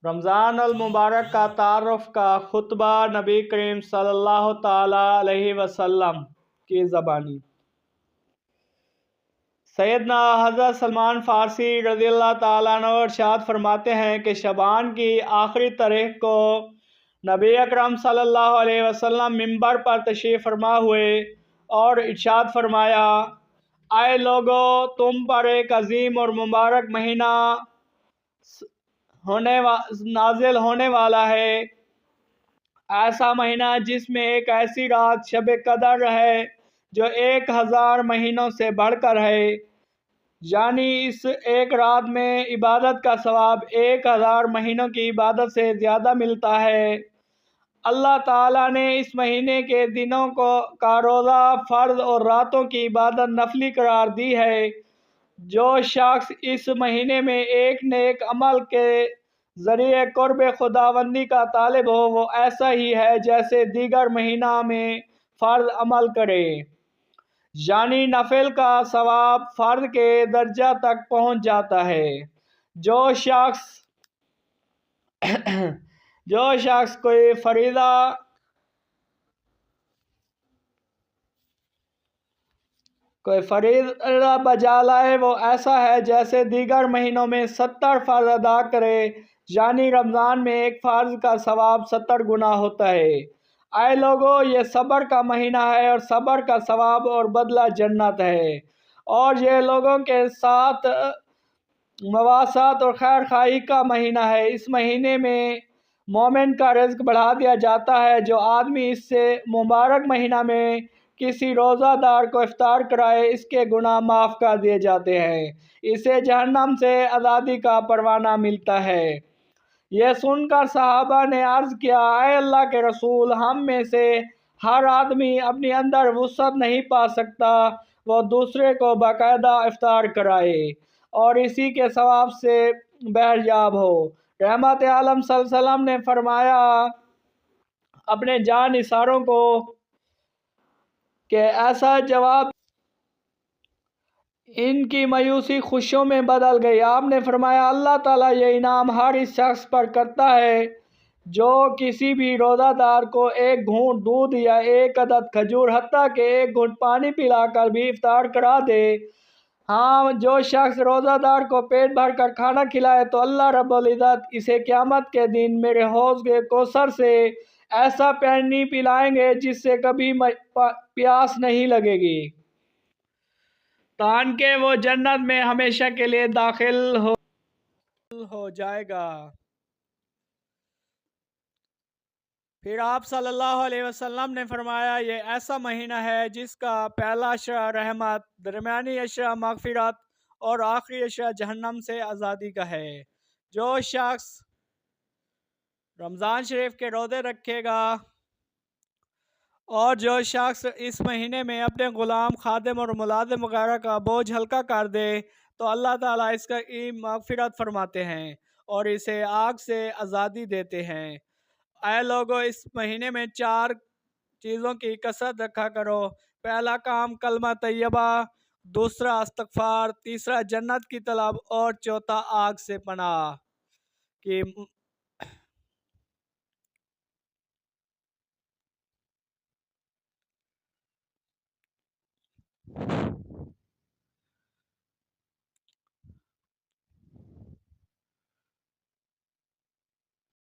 رمضان المبارک کا تعارف کا خطبہ نبی کریم صلی اللہ تعالی علیہ وسلم کی زبانی۔ سیدنا حضرت سلمان فارسی رضی اللہ تعالیٰ عنہ ارشاد فرماتے ہیں کہ شعبان کی آخری تاریخ کو نبی اکرم صلی اللہ علیہ وسلم منبر پر تشریف فرما ہوئے اور ارشاد فرمایا، اے لوگو، تم پر ایک عظیم اور مبارک مہینہ نازل ہونے والا ہے، ایسا مہینہ جس میں ایک ایسی رات شب قدر ہے جو 1000 مہینوں سے بڑھ کر ہے، یعنی اس ایک رات میں عبادت کا ثواب 1000 مہینوں کی عبادت سے زیادہ ملتا ہے۔ اللہ تعالیٰ نے اس مہینے کے دنوں کا روزہ فرض اور راتوں کی عبادت نفلی قرار دی ہے۔ جو شخص اس مہینے میں ایک نیک عمل کے ذریعے قرب خداوندی کا طالب ہو، وہ ایسا ہی ہے جیسے دیگر مہینہ میں فرض عمل کرے، یعنی نفل کا ثواب فرض کے درجہ تک پہنچ جاتا ہے۔ جو شخص کوئی فریضہ بجا لائے، وہ ایسا ہے جیسے دیگر مہینوں میں 70 فرض ادا کرے، یعنی رمضان میں ایک فرض کا ثواب 70 گنا ہوتا ہے۔ اے لوگو، یہ صبر کا مہینہ ہے اور صبر کا ثواب اور بدلہ جنت ہے، اور یہ لوگوں کے ساتھ مواسات اور خیر خواہی کا مہینہ ہے۔ اس مہینے میں مومن کا رزق بڑھا دیا جاتا ہے۔ جو آدمی اس سے مبارک مہینہ میں کسی روزہ دار کو افطار کرائے، اس کے گناہ معاف کر دیے جاتے ہیں، اسے جہنم سے آزادی کا پروانہ ملتا ہے۔ یہ سن کر صحابہ نے عرض کیا، اے اللہ کے رسول، ہم میں سے ہر آدمی اپنے اندر وسعت نہیں پا سکتا، وہ دوسرے کو باقاعدہ افطار کرائے اور اسی کے ثواب سے بہریاب ہو۔ رحمت عالم صلی اللہ علیہ وسلم نے فرمایا اپنے جان نثاروں کو کہ ایسا جواب ان کی مایوسی خوشیوں میں بدل گئی۔ آپ نے فرمایا، اللہ تعالیٰ یہ انعام ہر اس شخص پر کرتا ہے جو کسی بھی روزہ دار کو ایک گھونٹ دودھ یا ایک عدد کھجور، حتیٰ کہ ایک گھونٹ پانی پلا کر بھی افطار کرا دے۔ ہاں، جو شخص روزہ دار کو پیٹ بھر کر کھانا کھلائے تو اللہ رب العزت اسے قیامت کے دن میرے حوض کے کوثر سے ایسا پانی پلائیں گے جس سے کبھی پیاس نہیں لگے گی، تاکہ وہ جنت میں ہمیشہ کے لیے داخل ہو جائے گا۔ پھر آپ صلی اللہ علیہ وسلم نے فرمایا، یہ ایسا مہینہ ہے جس کا پہلا عشرہ رحمت، درمیانی عشرہ مغفرت اور آخری عشرہ جہنم سے آزادی کا ہے۔ جو شخص رمضان شریف کے روزے رکھے گا اور جو شخص اس مہینے میں اپنے غلام، خادم اور ملازم وغیرہ کا بوجھ ہلکا کر دے تو اللہ تعالیٰ اس کی مغفرت فرماتے ہیں اور اسے آگ سے آزادی دیتے ہیں۔ اے لوگو، اس مہینے میں 4 چیزوں کی کثرت رکھا کرو۔ پہلا کام کلمہ طیبہ، دوسرا استغفار، تیسرا جنت کی طلب اور چوتھا آگ سے پناہ کی